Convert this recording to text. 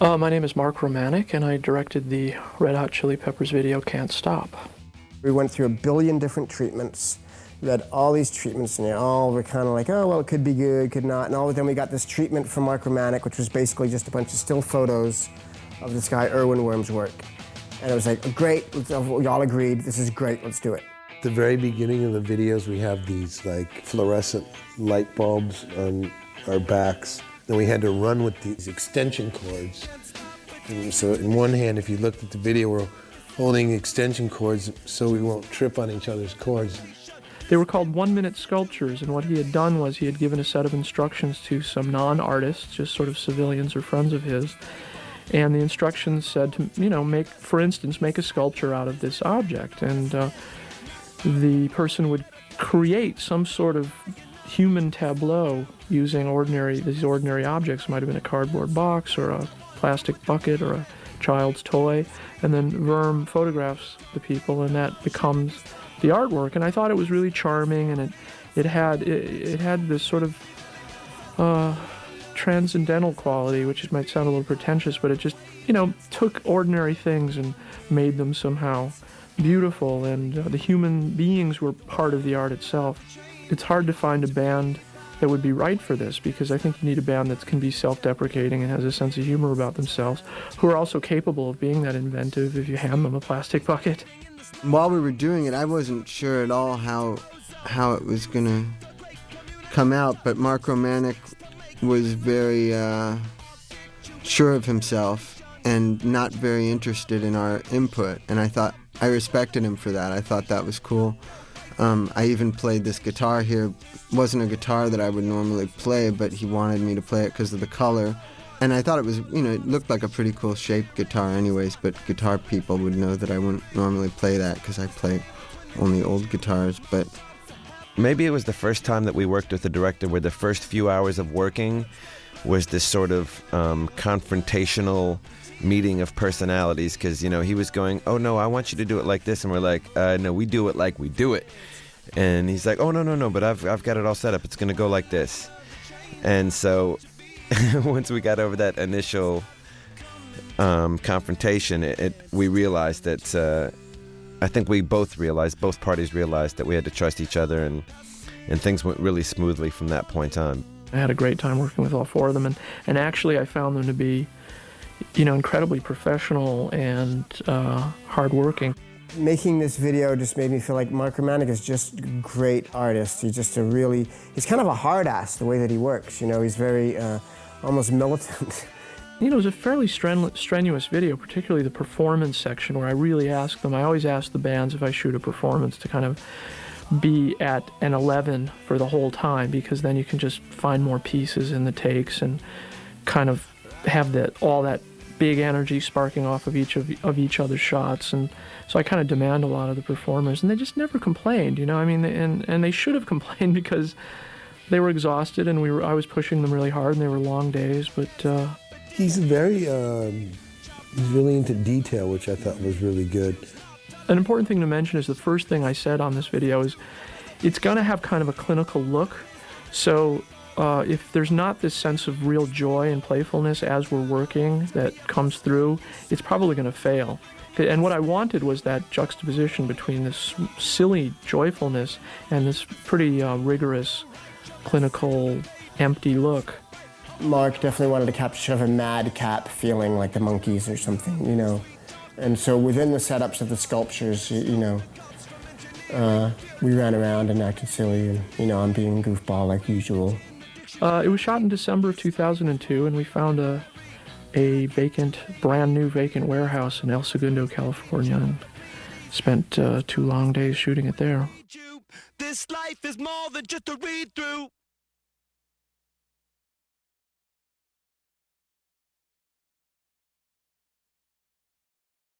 My name is Mark Romanek, and I directed the Red Hot Chili Peppers video Can't Stop. We went through 1 billion different treatments. We had all these treatments, and they all were kind of like, oh, well, it could be good, could not. And then we got this treatment from Mark Romanek, which was basically just a bunch of still photos of this guy, Erwin Worm's work. And it was like, great, we all agreed, this is great, let's do it. At the very beginning of the videos, we have these like fluorescent light bulbs on our backs. And we had to run with these extension cords. And so in one hand, if you looked at the video, we're holding extension cords so we won't trip on each other's cords. They were called 1-minute sculptures, and what he had done was he had given a set of instructions to some non-artists, just sort of civilians or friends of his, and the instructions said to, make, for instance, make a sculpture out of this object, and the person would create some sort of human tableau using these ordinary objects. Might have been a cardboard box or a plastic bucket or a child's toy, and then Worm photographs the people, and that becomes the artwork. And I thought it was really charming, and it had this sort of transcendental quality, which might sound a little pretentious, but it just took ordinary things and made them somehow beautiful, and the human beings were part of the art itself. It's hard to find a band that would be right for this, because I think you need a band that can be self-deprecating and has a sense of humor about themselves, who are also capable of being that inventive if you hand them a plastic bucket. While we were doing it, I wasn't sure at all how it was going to come out, but Mark Romanek was very sure of himself and not very interested in our input, and I respected him for that. I thought that was cool. I even played this guitar here. It wasn't a guitar that I would normally play, but he wanted me to play it because of the color. And I thought it was, it looked like a pretty cool shaped guitar anyways, but guitar people would know that I wouldn't normally play that because I play only old guitars, but... Maybe it was the first time that we worked with a director where the first few hours of working was this sort of confrontational meeting of personalities, because he was going, oh no, I want you to do it like this, and we're like, no, we do it like we do it. And he's like, oh no, but I've got it all set up, it's gonna go like this. And so once we got over that initial confrontation, we realized that I think both parties realized that we had to trust each other, and things went really smoothly from that point on. I had a great time working with all four of them, and actually I found them to be incredibly professional and hardworking. Making this video just made me feel like Mark Romanek is just a great artist. He's kind of a hard ass the way that he works. He's very almost militant. It was a fairly strenuous video, particularly the performance section, where I really I always ask the bands if I shoot a performance to kind of be at an 11 for the whole time, because then you can just find more pieces in the takes and kind of have all that big energy sparking off of each other's shots. And so I kind of demand a lot of the performers, and they just never complained, and they should have complained, because they were exhausted, and I was pushing them really hard, and they were long days, but he's very he's really into detail, which I thought was really good. An important thing to mention is the first thing I said on this video is it's going to have kind of a clinical look. So if there's not this sense of real joy and playfulness as we're working that comes through, it's probably going to fail. And what I wanted was that juxtaposition between this silly joyfulness and this pretty rigorous, clinical, empty look. Mark definitely wanted to capture sort of a madcap feeling, like the Monkees or something, And so within the setups of the sculptures, we ran around and acted silly, and, I'm being goofball like usual. It was shot in December of 2002, and we found a brand new vacant warehouse in El Segundo, California, and spent 2 long days shooting it there. This life is more than just a read-through.